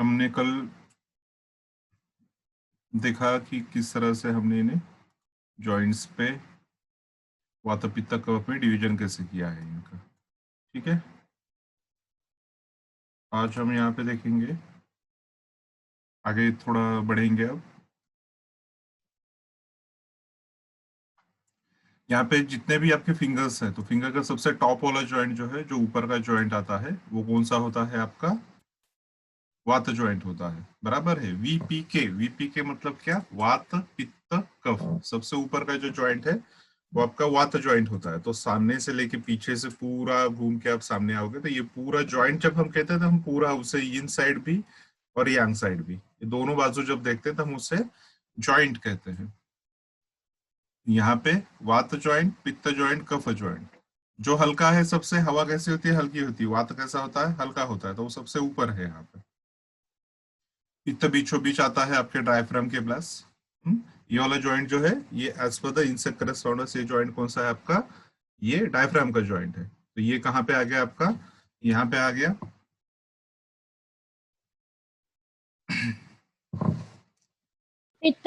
हमने कल देखा कि किस तरह से हमने इन्हें जॉइंट्स पे वात पित्त कफ में डिवीजन कैसे किया है इनका। ठीक है, आज हम यहाँ पे देखेंगे, आगे थोड़ा बढ़ेंगे। अब यहाँ पे जितने भी आपके फिंगर्स हैं, तो फिंगर का सबसे टॉप वाला जॉइंट जो है, जो ऊपर का जॉइंट आता है, वो कौन सा होता है आपका? वात जॉइंट होता है। बराबर है। वीपीके, वीपीके मतलब क्या? वात पित्त कफ। सबसे ऊपर का जो जॉइंट है वो आपका वात जॉइंट होता है। तो सामने से लेके पीछे से पूरा घूम के आप सामने आओगे तो ये पूरा जॉइंट जब हम कहते हैं तो हम पूरा उसे इन साइड भी और यांग साइड भी, ये दोनों बाजू जब देखते हैं तो हम उसे जॉइंट कहते हैं। यहाँ पे वात जॉइंट, पित्त जॉइंट, कफ जॉइंट। जो हल्का है सबसे, हवा कैसी होती है? हल्की होती है। वात कैसा होता है? हल्का होता है, तो वो सबसे ऊपर है यहाँ पे। पित्त बीचों बीच आता है आपके डायफ्राम के प्लस। ये वाला जॉइंट जो है, ये as per the insect correspondence, ये जॉइंट कौन सा है आपका? ये डायफ्राम का जॉइंट है। तो ये कहाँ पे आ गया आपका? यहाँ पे आ गया। पित्त।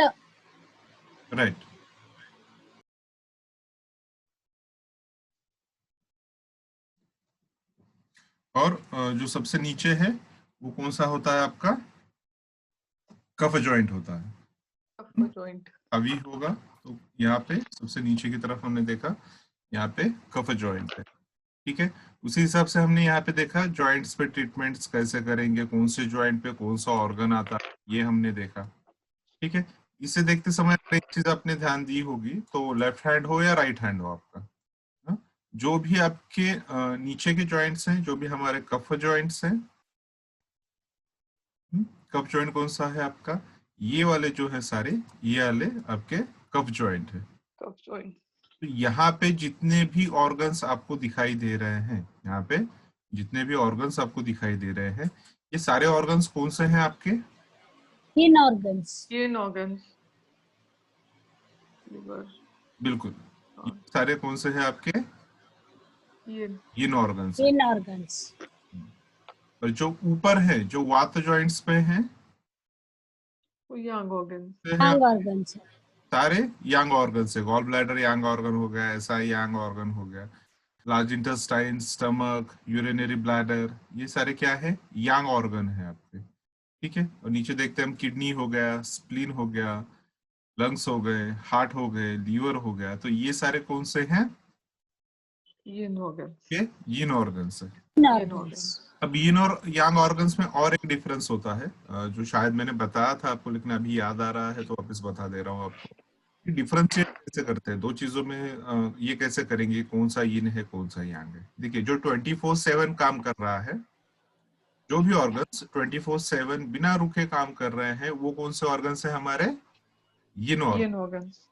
राइट। और जो सबसे नीचे है वो कौन सा होता है आपका? कफ जॉइंट होता है। कफ जॉइंट अभी होगा तो यहाँ पे सबसे नीचे की तरफ हमने देखा, यहाँ पे कफ जॉइंट है। ठीक है, उसी हिसाब से हमने यहाँ पे देखा जॉइंट्स पे ट्रीटमेंट्स कैसे करेंगे, कौन से जॉइंट पे कौन सा ऑर्गन आता है, ये हमने देखा। ठीक है, इसे देखते समय एक चीज आपने ध्यान दी होगी, तो लेफ्ट हैंड हो या राइट हैंड हो आपका, हाँ? जो भी आपके नीचे के जॉइंट्स हैं, जो भी हमारे कफ जॉइंट्स हैं, कफ जॉइंट कौन सा है आपका? ये वाले जो है सारे, ये वाले आपके कफ जॉइंट है। कफ जॉइंट। तो यहाँ पे जितने भी ऑर्गन्स आपको दिखाई दे रहे हैं, यहाँ पे जितने भी ऑर्गन्स आपको दिखाई दे रहे हैं, ये सारे ऑर्गन्स कौन से हैं आपके? इन ऑर्गन्स। इन ऑर्गन्स। लिवर। बिल्कुल, ये सारे कौन से हैं आपके? इन ऑर्गन्स। इन ऑर्गन्स। और जो ऊपर है, जो वात जॉइंट्स पे हैं, वो यंग ऑर्गन्स। Young organs. सारे यंग ऑर्गन्स है। गॉल ब्लैडर यंग ऑर्गन हो गया, ऐसा यंग ऑर्गन हो गया। Large intestine, stomach, urinary bladder, ये सारे क्या है? यंग ऑर्गन है आपके। ठीक है, और नीचे देखते हैं हम, किडनी हो गया, स्प्लीन हो गया, लंग्स हो गए, हार्ट हो गए, लीवर हो गया, तो ये सारे कौन से हैं? इन ऑर्गन्स। ये यीन ऑर्गन्स है। इन ऑर्गन्स। अब यीन और यांग ऑर्गन्स में और एक डिफरेंस होता है, जो शायद मैंने बताया था आपको, लेकिन अभी याद आ रहा है तो वापस बता दे रहा हूँ आपको। डिफरेंशिएट कैसे करते हैं दो चीजों में, ये कैसे करेंगे कौन सा यीन है कौन सा यांग है? देखिए, जो 24/7 काम कर रहा है, जो भी ऑर्गन्स 24/7 बिना रुके काम कर रहे हैं, वो कौन से ऑर्गन्स है हमारे? यीन ऑर्गन्स।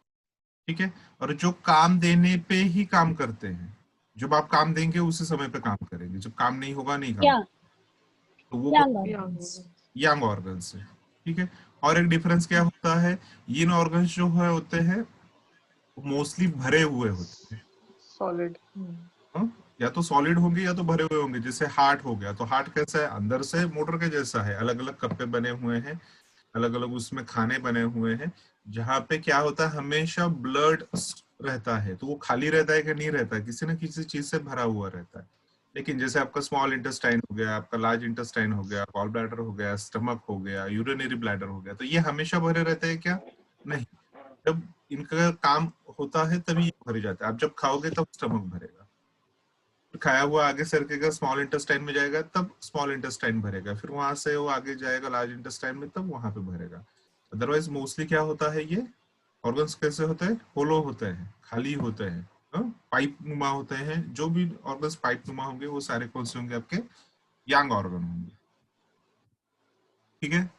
ठीक है, और जो काम देने पे ही काम करते हैं, जब आप काम देंगे उसी समय पे काम करेंगे, जब काम नहीं होगा नहीं काम, तो वो यंग ऑर्गन्स है। ठीक है, और एक डिफरेंस क्या होता है, यीन ऑर्गन्स जो है होते हैं मोस्टली भरे हुए होते हैं। सॉलिड। या तो सॉलिड होंगे या तो भरे हुए होंगे। जैसे हार्ट हो गया, तो हार्ट कैसा है? अंदर से मोटर के जैसा है, अलग अलग कप्पे बने हुए हैं, अलग अलग उसमें खाने बने हुए हैं, जहाँ पे क्या होता है, हमेशा ब्लड रहता है। तो वो खाली रहता है कि नहीं रहता है? किसी न किसी चीज से भरा हुआ रहता है। लेकिन जैसे आपका स्मॉल इंटेस्टाइन हो गया, आपका लार्ज इंटेस्टाइन हो गया, गॉल ब्लैडर हो गया, स्टमक हो गया, यूरिनरी ब्लैडर हो गया, तो ये हमेशा भरे रहते हैं क्या? नहीं। जब इनका काम होता है तभी ये भरे जाते हैं। आप जब खाओगे तब स्टमक भरेगा, खाया हुआ आगे सरकेगा, स्मॉल इंटेस्टाइन में जाएगा, तब स्मॉल इंटेस्टाइन भरेगा, फिर वहां से वो आगे जाएगा लार्ज इंटेस्टाइन में, तब वहां पे भरेगा। अदरवाइज मोस्टली क्या होता है, ये ऑर्गन्स कैसे होते हैं? होलो होते हैं, खाली होते हैं, पाइप नुमा होते हैं। जो भी ऑर्गन्स पाइप नुमा होंगे वो सारे कौन से होंगे आपके? यंग ऑर्गन होंगे। ठीक है,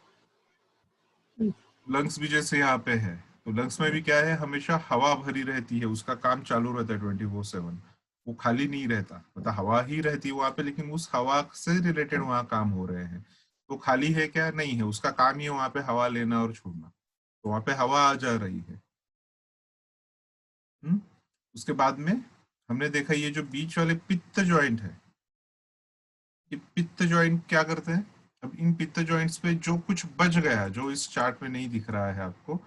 लंग्स भी जैसे यहाँ पे है, तो लंग्स में भी क्या है, हमेशा हवा भरी रहती है, उसका काम चालू रहता है 24/7। वो खाली नहीं रहता, मतलब हवा ही रहती है वहां पे, लेकिन उस हवा से रिलेटेड वहां काम हो रहे हैं। तो खाली है क्या? नहीं है, उसका काम ही है वहां पे हवा लेना और छोड़ना। तो वहां पे हवा आ जा रही है। उसके बाद में हमने देखा ये जो बीच वाले पित्त जॉइंट है, ये पित्त जॉइंट क्या करते हैं? अब इन पित्त जॉइंट्स पे जो कुछ बच गया, जो इस चार्ट में नहीं दिख रहा है आपको,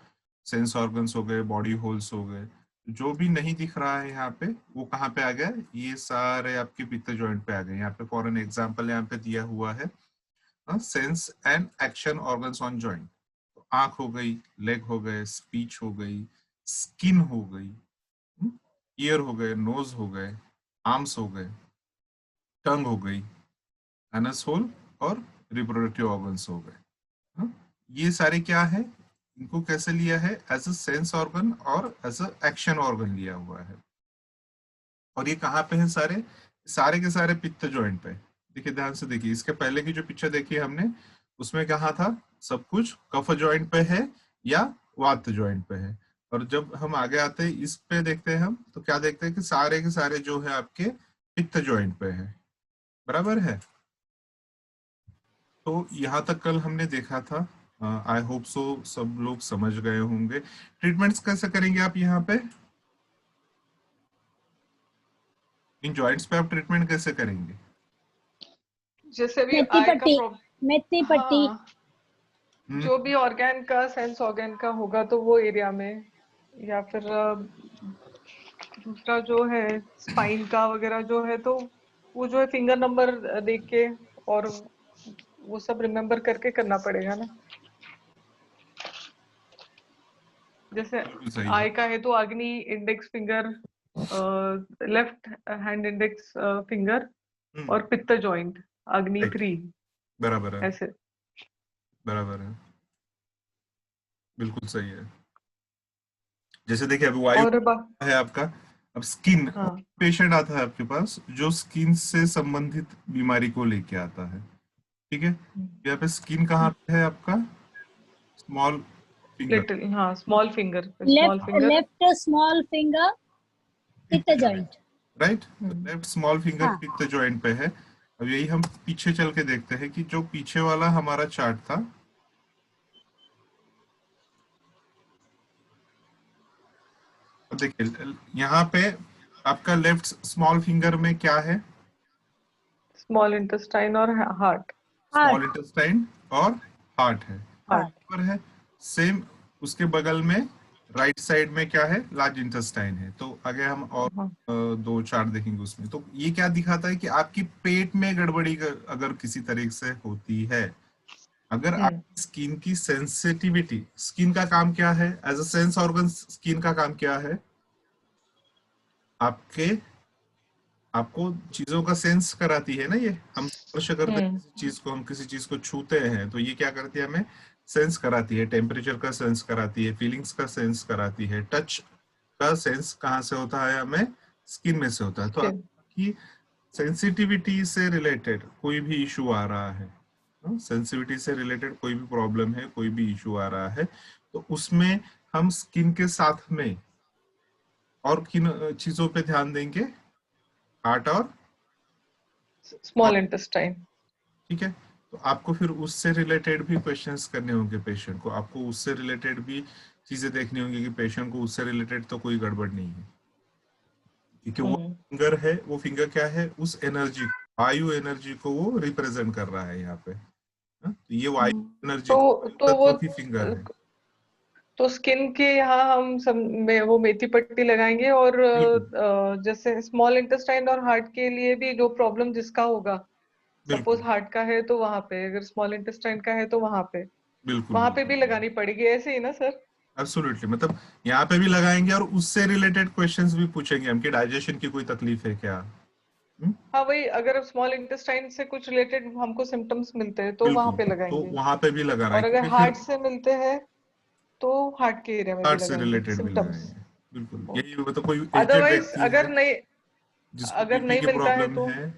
सेंस ऑर्गन्स हो गए, बॉडी होल्स हो गए, जो भी नहीं दिख रहा है यहाँ पे, वो कहाँ पे आ गया? ये सारे आपके पित्त जॉइंट पे आ गए। यहाँ पे फॉर एन एग्जाम्पल यहाँ पे दिया हुआ है sense and action organs on joint. आंख हो गई, लेग हो गए, स्पीच हो गई, स्किन हो गई, ईयर हो गए, नोज हो गए, आर्म्स हो गए, टंग हो गई, एनस होल और रिप्रोडक्टिव ऑर्गन्स हो गए। हाँ? ये सारे क्या है, इनको कैसे लिया है? एज अ सेंस ऑर्गन और एज अ एक्शन ऑर्गन लिया हुआ है। और ये कहाँ पे है? सारे सारे के सारे पित्त जॉइंट पे। देखिए ध्यान से देखिए, इसके पहले की जो पिक्चर देखी हमने, उसमें कहा था सब कुछ कफ जॉइंट पे है या वात जॉइंट पे है। और जब हम आगे आते हैं इस पे देखते हैं हम, तो क्या देखते हैं कि सारे के सारे जो है आपके पित्त जॉइंट पे है। बराबर है? तो यहाँ तक कल हमने देखा था। आई होप सो सब लोग समझ गए होंगे। ट्रीटमेंट्स कैसे करेंगे आप यहाँ पे? इन जॉइंट्स पे आप ट्रीटमेंट कैसे करेंगे? जैसे भी मेथी आई का पट्टी, प्रॉब्लम, मेथी पट्टी। हाँ, जो भी ऑर्गन का, सेंस ऑर्गन का होगा तो वो एरिया में, या फिर दूसरा जो है स्पाइन का वगैरह जो है, तो वो जो है फिंगर नंबर देख के और वो सब रिमेम्बर करके करना पड़ेगा ना। जैसे बिल्कुल सही है। आई का है तो अग्नि index finger, left hand index finger और पित्त जॉइंट अग्नि राइट, 3, बराबर है, ऐसे। बराबर है, बिल्कुल सही है। जैसे देखिए अभी वायु और है आपका, अब स्किन, हाँ, पेशेंट आता है आपके पास जो स्किन से संबंधित बीमारी को लेके आता है, ठीक है? यहाँ पे स्किन कहाँ पे है आपका? स्मॉल फिंगर, लिटिल, हाँ, small finger, small left finger. Left small finger पित्त पित्त जॉइंट, जॉइंट। राइट? तो लेफ्ट स्मॉल फिंगर हाँ, पित्त जॉइंट पे है। अब यही हम पीछे चल के देखते हैं कि जो पीछे वाला हमारा चार्ट था, अब देखिए यहाँ पे आपका लेफ्ट स्मॉल फिंगर में क्या है? स्मॉल इंटेस्टाइन और हार्ट। स्मॉल हार्ट, इंटेस्टाइन और हार्ट है, हार्ट। हार्ट। बराबर है। सेम उसके बगल में राइट साइड में क्या है? लार्ज इंटेस्टाइन है। तो आगे हम और हाँ, दो चार्ट देखेंगे उसमें। तो ये क्या दिखाता है कि आपकी पेट में गड़बड़ी अगर किसी तरीके से होती है, अगर आपकी स्किन की सेंसिटिविटी, स्किन का काम क्या है? As a sense organ skin का काम क्या है? आपके आपको चीजों का सेंस कराती है ना। ये हम स्पर्श करते हैं किसी चीज को, हम किसी चीज को छूते हैं, तो ये क्या करती है? हमें सेंस कराती है, टेम्परेचर का सेंस कराती है, फीलिंग्स का सेंस कराती है। टच का सेंस कहाँ से होता है? हमें स्किन में से होता है। तो स्किन। आपकी सेंसिटिविटी से रिलेटेड कोई भी इशू आ रहा है, सेंसिटिविटी से रिलेटेड कोई भी प्रॉब्लम है, कोई भी इशू आ रहा है, तो उसमें हम स्किन के साथ में और किन चीजों पे ध्यान देंगे? हार्ट और, स्मॉल इंटेस्टाइन। ठीक है? तो आपको फिर उससे रिलेटेड भी क्वेश्चंस करने होंगे पेशेंट को, आपको उससे रिलेटेड भी चीजें देखनी होंगी कि पेशेंट को उससे रिलेटेड तो कोई गड़बड़ नहीं है, क्योंकि वो फिंगर है, वो फिंगर क्या है? उस एनर्जी, वायु एनर्जी को वो रिप्रेजेंट कर रहा है यहाँ पे। हाँ? तो ये वायु एनर्जी तो वो तत्व की फिंगर है। तो स्किन के यहाँ हम सब में वो मेथी पट्टी लगाएंगे, और बिल्कुल, जैसे स्मॉल इंटेस्टाइन और हार्ट के लिए भी जो प्रॉब्लम जिसका होगा, सपोज बिल्कुल, हार्ट का है तो वहां पे, अगर स्मॉल इंटेस्टाइन का है तो बिल्कुल, वहां पे भी बिल्कुल, लगानी पड़ेगी, ऐसे ही ना सर? एब्सोल्युटली। मतलब यहाँ पे भी लगाएंगे और उससे रिलेटेड क्वेश्चंस भी पूछेंगे हम कि डाइजेशन की कोई तकलीफ है क्या? हम्म? हाँ, वही, अगर स्मॉल इंटेस्टाइन से कुछ रिलेटेड हमको सिम्टम्स मिलते हैं तो वहां बिल्कुल, पे तो लगाएंगे, वहां पे भी लगाना है, और अगर क्योंकि फिर हार्ट से मिलते हैं तो हार्ट के एरिया में भी हार्ट से लगाएंगे रिलेटेड भी सिम्टम्स। लगाएंगे। बिल्कुल, यही ओके। मतलब कोई एजेड अदरवाइज व्यक्ति है जिसको अगर बीपी नहीं की मिलता है प्रॉब्लम तो। है,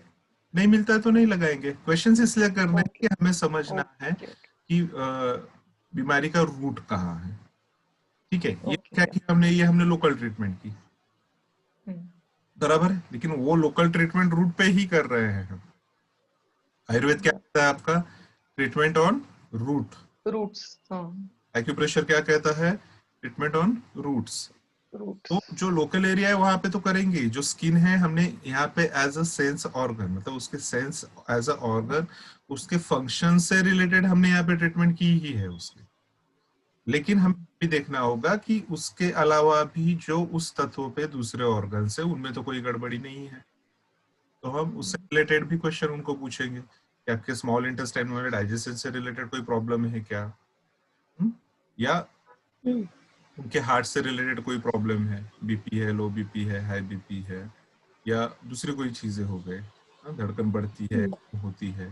नहीं मिलता है तो नहीं लगाएंगे। क्वेश्चंस इसलिए करने हैं ओके, कि हमें समझना है ओके, कि बीमारी का रूट कहाँ है। ठीक है, ये ओके, क्या या। किया हमने? ये हमने लोकल ट्रीटमेंट की, बराबर है, लेकिन वो लोकल ट्रीटमेंट रूट पे ही कर रहे हैं हम। आयुर्वेद क्या कहता है आपका? Treatment on root. रूट्स, हाँ, एक्यूप्रेशर क्या कहता है? Treatment on roots. रूट्स। तो जो लोकल एरिया है वहां पे तो करेंगे। जो स्किन है, हमने यहाँ पे एज अ सेंस ऑर्गन, मतलब उसके सेंस एज अ ऑर्गन उसके फंक्शन से रिलेटेड हमने यहाँ पे ट्रीटमेंट की ही है उसकी, लेकिन हमें भी देखना होगा कि उसके अलावा भी जो उस तत्व पे दूसरे ऑर्गन से उनमें तो कोई गड़बड़ी नहीं है, तो हम उससे रिलेटेड भी क्वेश्चन उनको पूछेंगे कि आपके स्मॉल इंटेस्टाइन में डाइजेशन से रिलेटेड कोई प्रॉब्लम है क्या, या हम्म, उनके हार्ट से रिलेटेड कोई प्रॉब्लम है, बीपी है, लो बीपी है, हाई बीपी है, या दूसरी कोई चीजें हो गए, धड़कन बढ़ती है, होती है,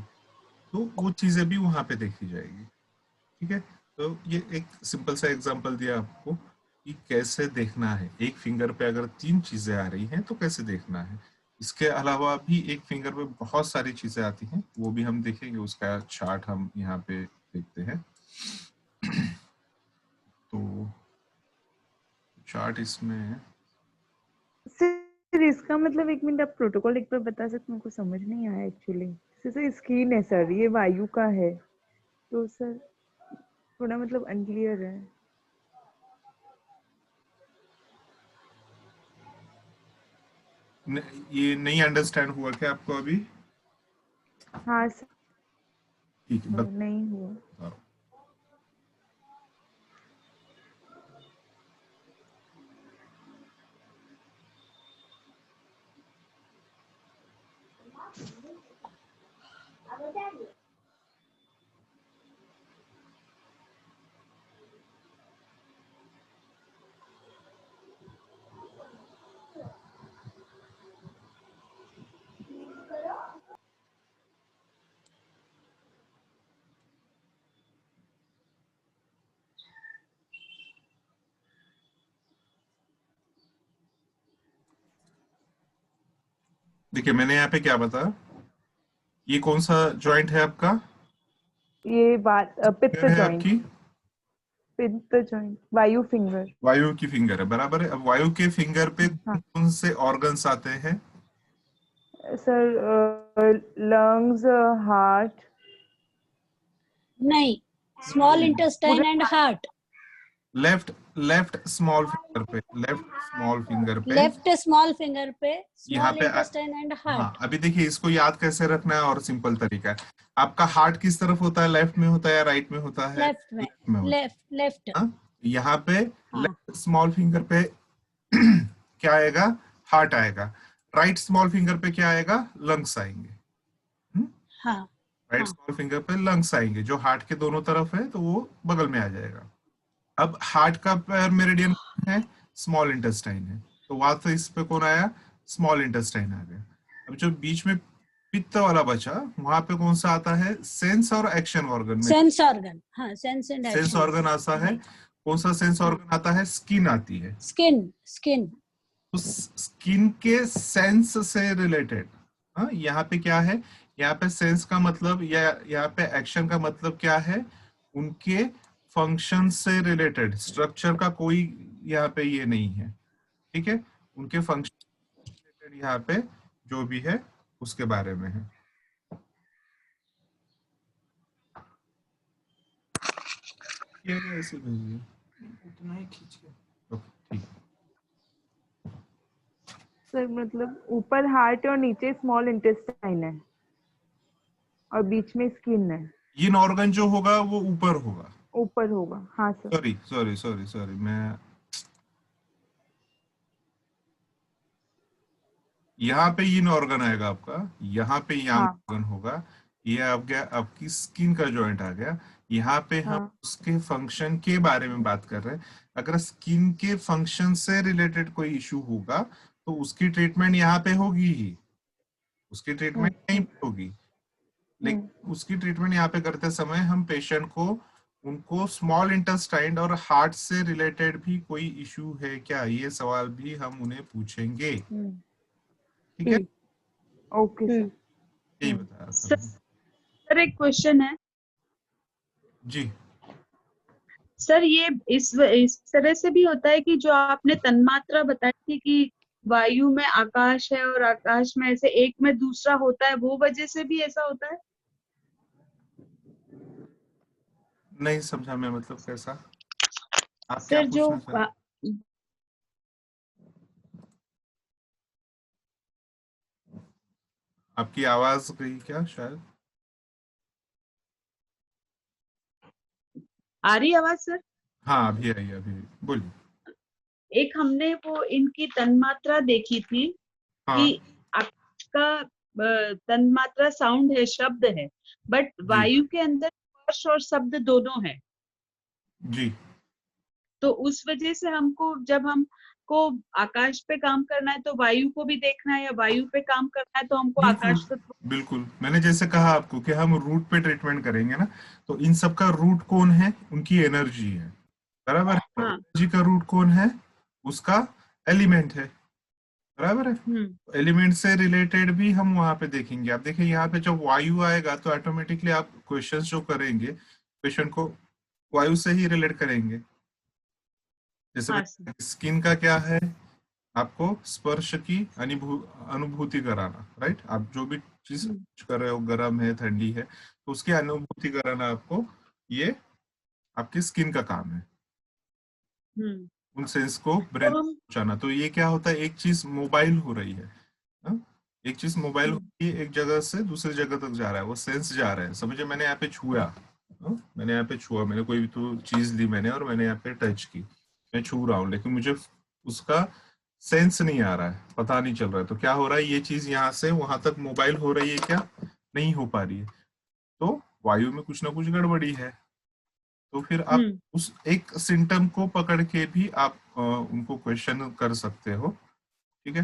तो वो चीजें भी वहां पे देखी जाएगी। ठीक है, तो ये एक सिंपल सा एग्जांपल दिया आपको कि कैसे देखना है। एक फिंगर पे अगर 3 चीजें आ रही हैं तो कैसे देखना है। इसके अलावा भी एक फिंगर पे बहुत सारी चीजें आती हैं, वो भी हम देखेंगे, उसका चार्ट हम यहाँ पे देखते हैं। तो चार्ट इसमें सर इसका मतलब, एक मिनट आप प्रोटोकॉल एक बार बता सकते, मेरे को समझ नहीं आया एक्चुअली। सर स्किन है सर, ये वायु का है, तो सर थोड़ा मतलब अनक्लियर है। ये नहीं अंडरस्टैंड हुआ क्या आपको अभी? हाँ सर, ठीक है, नहीं हुआ। बताओ। देखिए मैंने यहाँ पे क्या बताया, ये कौन सा जॉइंट है आपका? ये बात पित्त फिंगर है जॉइंट, आपकी, पित्त जॉइंट, वायु फिंगर। वायु की फिंगर है, बराबर है। अब वायु के फिंगर पे हाँ कौन से ऑर्गन्स आते हैं? सर, लंग्स, हार्ट, नहीं, स्मॉल इंटेस्टाइन पूरे and heart. Left left small finger पे, लेफ्ट स्मॉल फिंगर पे, लेफ्ट स्मॉल फिंगर पे यहाँ स्मॉल पे इंटेस्टाइन एंड हाँ, हार्ट। अभी देखिए इसको याद कैसे रखना है, और सिंपल तरीका है। आपका हार्ट किस तरफ होता है, लेफ्ट में होता है या राइट में होता है? लेफ्ट में, लेफ्ट में होता लेफ्ट लेफ्ट। है। हाँ, यहाँ पे हाँ लेफ्ट स्मॉल फिंगर पे क्या आएगा? हार्ट आएगा। राइट स्मॉल फिंगर पे क्या आएगा? लंग्स आएंगे। हाँ राइट हाँ। स्मॉल फिंगर पे लंग्स आएंगे, जो हार्ट के दोनों तरफ है, तो वो बगल में आ जाएगा। अब हार्ट का पैर मेरिडियन है, स्मॉल इंटेस्टाइन है, तो वहां से इस पे कौन आया? स्मॉल इंटेस्टाइन आ गया। अब जो बीच में पित्त वाला बचा, वहां पे कौन सा आता है? सेंस और एक्शन ऑर्गन में। सेंस ऑर्गन, हाँ sense and sense action. Organ आता है, राइट। कौन सा सेंस हाँ, ऑर्गन आता है? स्किन आती है। Skin skin. तो स्किन के सेंस से रिलेटेड, हाँ, यहाँ पे क्या है? यहाँ पे सेंस का मतलब या यहाँ पे एक्शन का मतलब क्या है? उनके फंक्शन से रिलेटेड, स्ट्रक्चर का कोई यहाँ पे ये नहीं है। ठीक है, उनके फंक्शन रिलेटेड यहाँ पे जो भी है उसके बारे में है। ये ना ऐसे भेजिए, इतना ही खींच के। ओके, ठीक है। सर मतलब ऊपर हार्ट और नीचे स्मॉल इंटेस्टाइन है और बीच में स्किन है। इन ऑर्गन जो होगा वो ऊपर होगा। ऊपर होगा, हाँ sir. Sorry sorry sorry sorry, मैं यहाँ पे इन ऑर्गन आएगा आपका, यहाँ पे यांग हाँ ऑर्गन होगा। ये आ गया आपकी स्किन का जॉइंट आ गया। यहाँ पे हम हाँ। उसके फंक्शन के बारे में बात कर रहे हैं। अगर स्किन के फंक्शन से रिलेटेड कोई इशू होगा तो उसकी ट्रीटमेंट यहाँ पे होगी ही, उसकी हम्म ट्रीटमेंट यहीं हम्म पे होगी। हम्म लेकिन उसकी ट्रीटमेंट यहाँ पे करते समय हम पेशेंट को, उनको स्मॉल इंटेस्टाइन और हार्ट से रिलेटेड भी कोई इशू है क्या, ये सवाल भी हम उन्हें पूछेंगे। हम्म, ठीक है, ठीक। Okay sir. यही बता रहा था सर मैं। सर, एक क्वेश्चन है। जी, सर ये इस तरह से भी होता है कि जो आपने तन्मात्रा बताई थी कि वायु में आकाश है और आकाश में ऐसे एक में दूसरा होता है, वो वजह से भी ऐसा होता है? नहीं समझा मैं, मतलब कैसा? आप क्या सर जो पूछना चाहते? आपकी आवाज गई क्या शायद? आ रही आवाज सर? हाँ अभी आई, अभी बोलिए। एक हमने वो इनकी तन्मात्रा देखी थी हाँ कि आकाश का तन्मात्रा साउंड है, शब्द है, बट जी वायु के अंदर स्पर्श और शब्द दोनों है। जी तो उस वजह से हमको, जब हमको आकाश पे काम करना है तो वायु को भी देखना है, या वायु पे काम करना है तो हमको बिल्कुल आकाश तत्व। बिल्कुल, मैंने जैसे कहा आपको कि हम रूट पे ट्रीटमेंट करेंगे ना, तो इन सब का रूट कौन है? उनकी एनर्जी है, बराबर है। हाँ। एनर्जी का रूट कौन है? उसका एलिमेंट है, बराबर है। एलिमेंट से रिलेटेड भी हम वहां पे देखेंगे। आप देखिए यहाँ पे जब वायु आएगा तो ऑटोमेटिकली आप क्वेश्चन जो करेंगे, क्वेश्चन को वायु से ही रिलेट करेंगे। हाँ जैसे स्किन का क्या है? आपको स्पर्श की अनुभूति कराना, राइट। आप जो भी चीज कर रहे हो, गर्म है ठंडी है, तो उसकी अनुभूति कराना आपको, ये आपकी स्किन का काम है। उन सेंस को ब्रेन तो हम पहुंचाना। तो ये क्या होता है, एक चीज मोबाइल हो रही है, हाँ? एक चीज मोबाइल हो रही है, एक जगह से दूसरी जगह तक जा रहा है, वो सेंस जा रहा है। समझे, मैंने यहाँ पे छुआ, हाँ? मैंने यहाँ पे छुआ, मैंने कोई भी तो चीज ली मैंने, और मैंने यहाँ पे टच की, मैं छू रहा हूँ, लेकिन मुझे उसका सेंस नहीं आ रहा है, पता नहीं चल रहा है। तो क्या हो रहा है, ये चीज यहाँ से वहां तक मोबाइल हो रही है क्या? नहीं हो पा रही है। तो वायु में कुछ ना कुछ गड़बड़ी है। तो फिर आप उस एक सिम्टम को पकड़ के भी आप उनको क्वेश्चन कर सकते हो, ठीक है।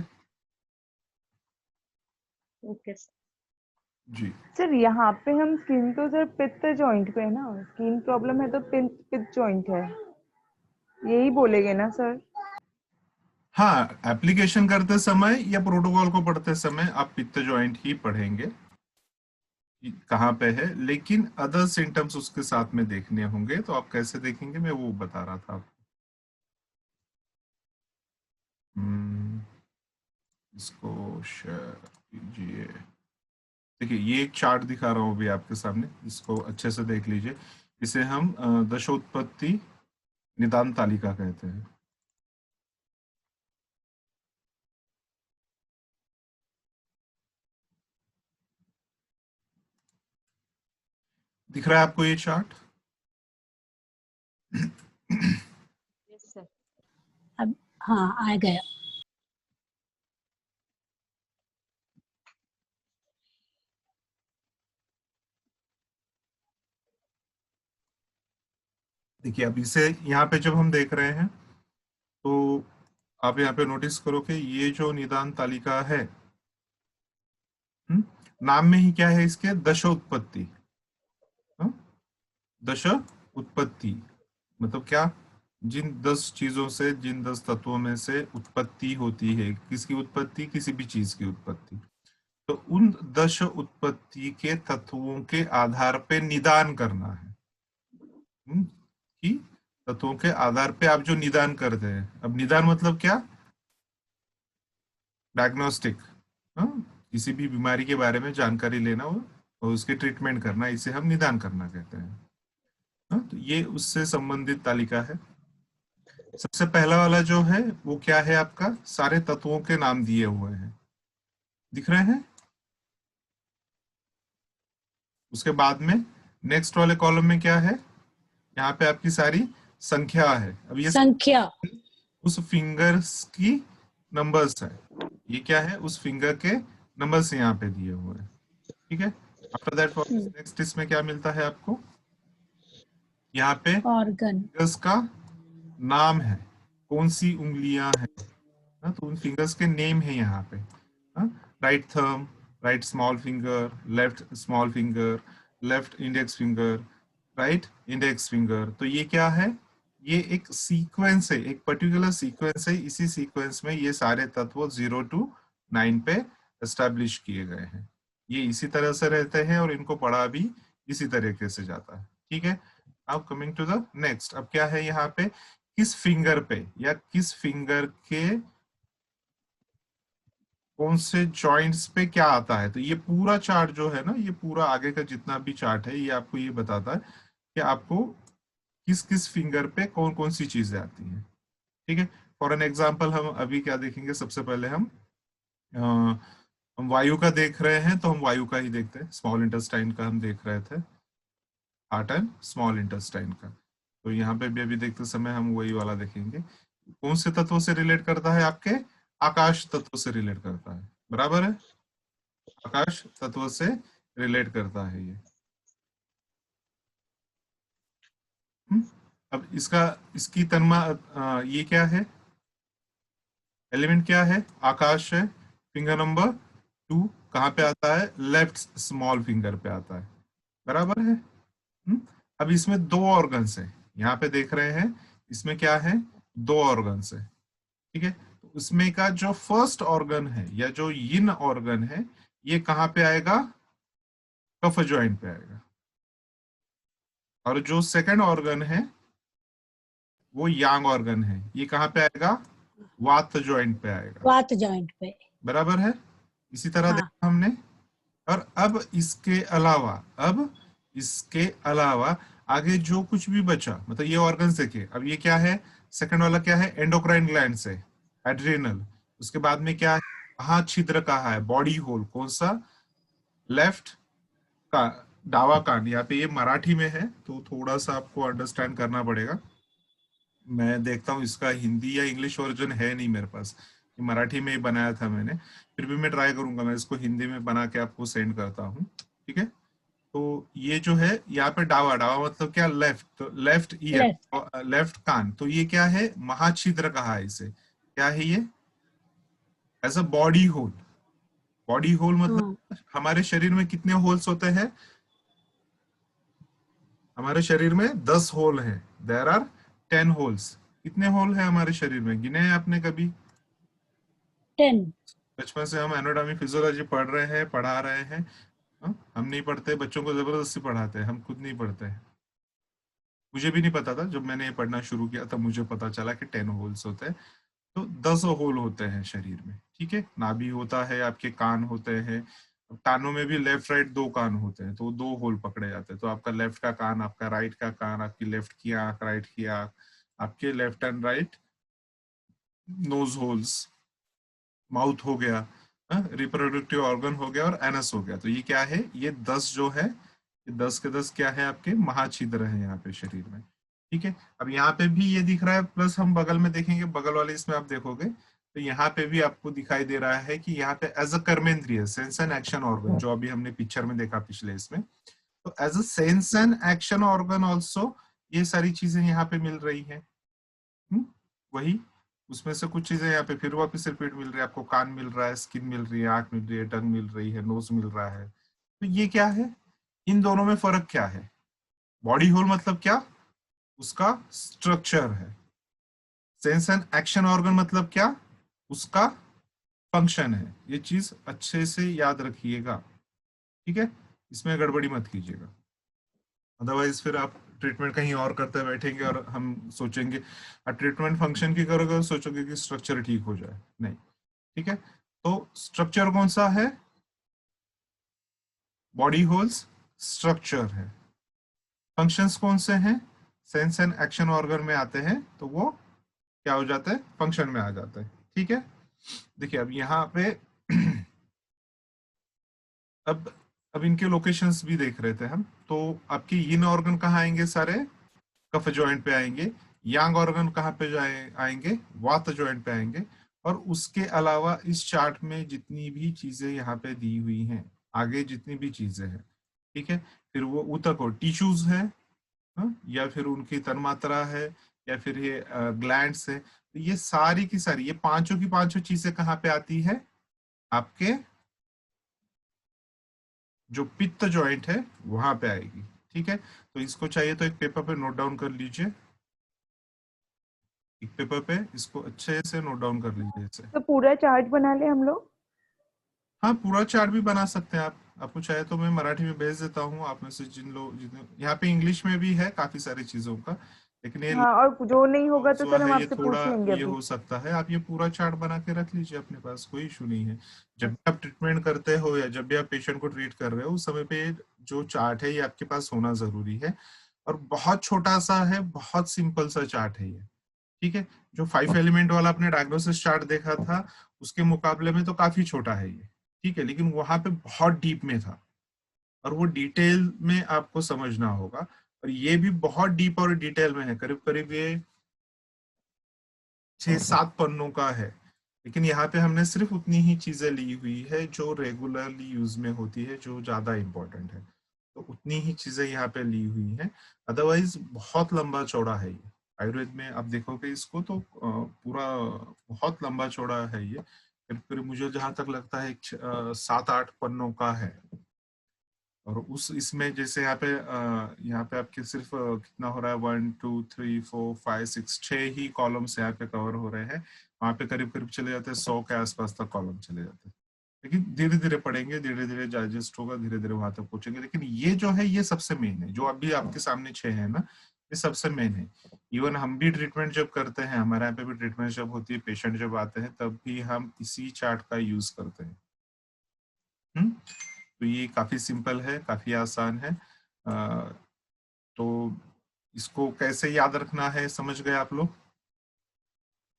ओके जी सर यहाँ पे हम स्किन तो सर पित्त जॉइंट पे है ना, स्किन प्रॉब्लम है तो पित्त जॉइंट है, यही बोलेगे ना सर? हाँ, एप्लीकेशन करते समय या प्रोटोकॉल को पढ़ते समय आप पित्त जॉइंट ही पढ़ेंगे कि कहाँ पे है, लेकिन अदर सिम्टम्स उसके साथ में देखने होंगे। तो आप कैसे देखेंगे, मैं वो बता रहा था आपको। इसको शेयर कीजिए। देखिए ये एक चार्ट दिखा रहा हूँ अभी आपके सामने, इसको अच्छे से देख लीजिए। इसे हम दशोत्पत्ति निदान तालिका कहते हैं। दिख रहा है आपको ये चार्ट? सर। अब हाँ आ गया। देखिए अब इसे यहाँ पे जब हम देख रहे हैं, तो आप यहाँ पे नोटिस करो कि ये जो निदान तालिका है, नाम में ही क्या है इसके, दशोत्पत्ति। दश उत्पत्ति मतलब क्या? जिन 10 चीजों से, जिन 10 तत्वों में से उत्पत्ति होती है, किसकी उत्पत्ति? किसी भी चीज की उत्पत्ति। तो उन 10 उत्पत्ति के तत्वों के आधार पे निदान करना है, कि तत्वों के आधार पे आप जो निदान करते हैं। अब निदान मतलब क्या? डायग्नोस्टिक, किसी भी बीमारी के बारे में जानकारी लेना और उसके ट्रीटमेंट करना, इसे हम निदान करना कहते हैं। तो ये उससे संबंधित तालिका है। सबसे पहला वाला जो है वो क्या है आपका, सारे तत्वों के नाम दिए हुए हैं, दिख रहे हैं। उसके बाद में नेक्स्ट वाले कॉलम में क्या है, यहाँ पे आपकी सारी संख्या है। अब ये संख्या उस फिंगर्स की नंबर्स है। ये क्या है, उस फिंगर के नंबर्स यहाँ पे दिए हुए हैं, ठीक है। आफ्टर दैट नेक्स्ट इसमें क्या मिलता है आपको, यहाँ पे ऑर्गन फिंगर्स का नाम है, कौन सी उंगलियां हैं, तो उन फिंगर्स के नेम है यहाँ पे। Right thumb, right small finger, left small finger, left index finger, right index finger. तो ये क्या है, ये एक सीक्वेंस है, एक पर्टिकुलर सीक्वेंस है। इसी सीक्वेंस में ये सारे तत्व 0 to 9 पे एस्टेब्लिश किए गए हैं। ये इसी तरह से रहते हैं और इनको पढ़ा भी इसी तरीके से जाता है, ठीक है। अब कमिंग टू द नेक्स्ट, अब क्या है यहाँ पे, किस फिंगर पे या किस फिंगर के कौन से जॉइंट्स पे क्या आता है। तो ये पूरा चार्ट जो है ना, ये पूरा आगे का जितना भी चार्ट है, ये आपको ये बताता है कि आपको किस किस फिंगर पे कौन कौन सी चीजें आती हैं, ठीक है। फॉर एन एग्जाम्पल हम अभी क्या देखेंगे, सबसे पहले हम वायु का देख रहे हैं, तो हम वायु का ही देखते हैं। स्मॉल इंटेस्टाइन का हम देख रहे थे, हार्ट एंड स्मॉल इंटेस्टाइन का। तो यहाँ पे भी अभी देखते समय हम वही वाला देखेंगे। कौन से तत्व से रिलेट करता है? आपके आकाश तत्व से रिलेट करता है, बराबर है, आकाश तत्व से रिलेट करता है ये। अब इसकी ये क्या है, एलिमेंट क्या है? आकाश है। फिंगर नंबर 2 कहाँ पे आता है? लेफ्ट स्मॉल फिंगर पे आता है, बराबर है। अब इसमें 2 ऑर्गन्स है, यहाँ पे देख रहे हैं, इसमें क्या है? 2 ऑर्गन्स है, ठीक है। तो उसमें का जो फर्स्ट ऑर्गन है या जो यिन ऑर्गन है, ये कहाँ पे आएगा? कफ जॉइंट पे आएगा। और जो सेकंड ऑर्गन है वो यांग ऑर्गन है, ये कहाँ पे आएगा? वात जॉइंट पे आएगा, वात जॉइंट पे, बराबर है। इसी तरह हाँ। देखा हमने। और अब इसके अलावा आगे जो कुछ भी बचा, मतलब ये ऑर्गन्स देखिए। अब ये क्या है? सेकंड वाला क्या है? एंडोक्राइन ग्लैंड से एड्रिनल। उसके बाद में क्या है? कहाँ छिद्र कहाँ है? Body hole. कौन सा? लेफ्ट का दावा कांड। यहाँ पे ये मराठी में है तो थोड़ा सा आपको अंडरस्टैंड करना पड़ेगा। मैं देखता हूँ इसका हिंदी या इंग्लिश वर्जन है नहीं मेरे पास, मराठी में ही बनाया था मैंने, फिर भी मैं ट्राई करूंगा, मैं इसको हिंदी में बना के आपको सेंड करता हूँ, ठीक है। तो ये जो है यहाँ पे डावा मतलब क्या? लेफ्ट। तो लेफ्ट ईयर, लेफ्ट कान। तो ये क्या है? महाछिद्र कहा है इसे। क्या है ये? As a body hole. Body hole मतलब हमारे शरीर में कितने होल्स होते हैं? हमारे शरीर में 10 होल हैं। There are 10 holes. कितने होल है हमारे शरीर में? गिने हैं आपने कभी? 10। बचपन से हम एनाटॉमी फिजियोलॉजी पढ़ा रहे हैं। हम नहीं पढ़ते, बच्चों को जबरदस्ती पढ़ाते हैं, हम खुद नहीं पढ़ते हैं। मुझे भी नहीं पता था, जब मैंने ये पढ़ना शुरू किया तब मुझे पता चला कि 10 होल्स होते हैं। तो 10 होल होते हैं शरीर में, ठीक है। नाभि होता है, आपके कान होते हैं। कानों में भी लेफ्ट राइट 2 कान होते हैं, तो 2 होल पकड़े जाते हैं। तो आपका लेफ्ट का कान, आपका राइट का कान, आपकी लेफ्ट की आंख, राइट की आंख, आपके left and right nose holes, mouth हो गया, रिप्रोडक्टिव ऑर्गन हो गया और एनस हो गया। तो ये क्या है? ये 10 जो है, ये 10 के 10 क्या है? आपके महाछिद्र है यहाँ पे शरीर में, ठीक है। अब यहाँ पे भी ये दिख रहा है, प्लस हम बगल में देखेंगे, बगल वाले इसमें आप देखोगे तो यहाँ पे भी आपको दिखाई दे रहा है कि यहाँ पे एज अ कर्मेंद्रिय, सेंस एंड एक्शन ऑर्गन, जो अभी हमने पिक्चर में देखा पिछले इसमें, तो as a sense and action organ also ये सारी चीजें यहाँ पे मिल रही है। वही उसमें से कुछ चीजें यहाँ पे फिर वापस रिपीट मिल रही है आपको। कान मिल रहा है, स्किन मिल रही है, आंख मिल रही है, टंग मिल रही है, नोज मिल रहा है। तो ये क्या है? इन दोनों में फर्क क्या है? बॉडी होल मतलब क्या? उसका स्ट्रक्चर है। सेंस एंड एक्शन ऑर्गन मतलब क्या? उसका फंक्शन है। ये चीज अच्छे से याद रखिएगा, ठीक है। इसमें गड़बड़ी मत कीजिएगा, अदरवाइज फिर आप ट्रीटमेंट कहीं और करते बैठेंगे और हम सोचेंगे, ट्रीटमेंट फंक्शन की करोगे और सोचोगे कि स्ट्रक्चर ठीक हो जाए, नहीं, ठीक है। तो स्ट्रक्चर कौन सा है? बॉडी होल्स स्ट्रक्चर है। फंक्शंस कौन से हैं? सेंस एंड एक्शन ऑर्गन में आते हैं, तो वो क्या हो जाता है? फंक्शन में आ जाता है, ठीक है। देखिए अब यहाँ पे अब इनके लोकेशंस भी देख रहे थे हम। तो आपके यिन ऑर्गन कहाँ आएंगे? सारे कफ जॉइंट पे आएंगे। यांग ऑर्गन कहाँ पे आएंगे? वात जॉइंट पे आएंगे। और उसके अलावा इस चार्ट में जितनी भी चीजें यहाँ पे दी हुई हैं, आगे जितनी भी चीजें हैं, ठीक है, फिर वो ऊतक और टिश्यूज है, या फिर उनकी तन्मात्रा है, या फिर ये ग्लैंड्स है, तो ये सारी की सारी, ये पांचों की पांचों चीजें कहाँ पे आती है? आपके जो पित्त जॉइंट है वहां पे आएगी, ठीक है। तो इसको चाहिए तो एक पेपर पे नोट डाउन कर लीजिए, एक पेपर पे इसको अच्छे से नोट डाउन कर लीजिए इसे। तो पूरा चार्ट बना ले हम लोग? हाँ, पूरा चार्ट भी बना सकते हैं आप। आपको चाहे तो मैं मराठी में भेज देता हूँ, आप में से जितने, यहाँ पे इंग्लिश में भी है काफी सारी चीजों का, लेकिन ये हाँ, और जो नहीं होगा तो सर हम ये आपसे थोड़ा पूछ लेंगे ये अभी। हो सकता है। आप ये पूरा चार्ट बना के रख लीजिए अपने पास, कोई इशू नहीं है। जब भी आप ट्रीटमेंट करते हो या जब भी आप पेशेंट को ट्रीट कर रहे हो, उस समय पे जो चार्ट है ये आपके पास होना जरूरी है। और बहुत छोटा सा है, बहुत सिंपल सा चार्ट है ये, ठीक है। जो 5 एलिमेंट वाला आपने डायग्नोसिस चार्ट देखा था उसके मुकाबले में तो काफी छोटा है ये, ठीक है, लेकिन वहां पे बहुत डीप में था और वो डिटेल में आपको समझना होगा। और ये भी बहुत डीप और डिटेल में है, करीब करीब ये 6-7 पन्नों का है, लेकिन यहाँ पे हमने सिर्फ उतनी ही चीजें ली हुई है जो रेगुलरली यूज में होती है, जो ज्यादा इंपॉर्टेंट है, तो उतनी ही चीजें यहाँ पे ली हुई हैं। अदरवाइज बहुत लंबा चौड़ा है ये, आयुर्वेद में आप देखोगे इसको तो पूरा बहुत लंबा चौड़ा है ये, फिर मुझे जहां तक लगता है 7-8 पन्नों का है। और उस इसमें जैसे यहाँ पे आपके सिर्फ कितना हो रहा है, 1 2 3 4 5 6 6 ही कॉलम्स यहाँ पे कवर हो रहे हैं, वहां पे करीब करीब चले जाते हैं 100 के आसपास तक कॉलम चले जाते हैं। लेकिन धीरे धीरे पढ़ेंगे, धीरे धीरे डाइजेस्ट होगा, धीरे धीरे वहां तक पहुंचेंगे। लेकिन ये जो है ये सबसे मेन है, जो अभी आपके सामने 6 है ना, ये सबसे मेन है। इवन हम भी ट्रीटमेंट जब करते हैं, हमारे यहाँ पे भी ट्रीटमेंट जब होती है, पेशेंट जब आते हैं, तब भी हम इसी चार्ट का यूज करते हैं। तो ये काफी सिंपल है, काफी आसान है। तो इसको कैसे याद रखना है समझ गए आप लोग?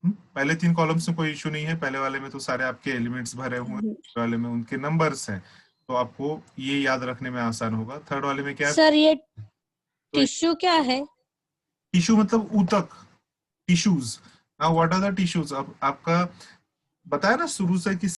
पहले 3 कॉलम्स में कोई इशू नहीं है, पहले वाले में तो सारे आपके एलिमेंट्स भरे हुए हैं, वाले में उनके नंबर्स हैं, तो आपको ये याद रखने में आसान होगा। थर्ड वाले में क्या है? सर ये टिश्यू क्या है? टिश्यू मतलब ऊतक, tissues. Now what are the tissues? अब आपका बताया ना शुरू से कि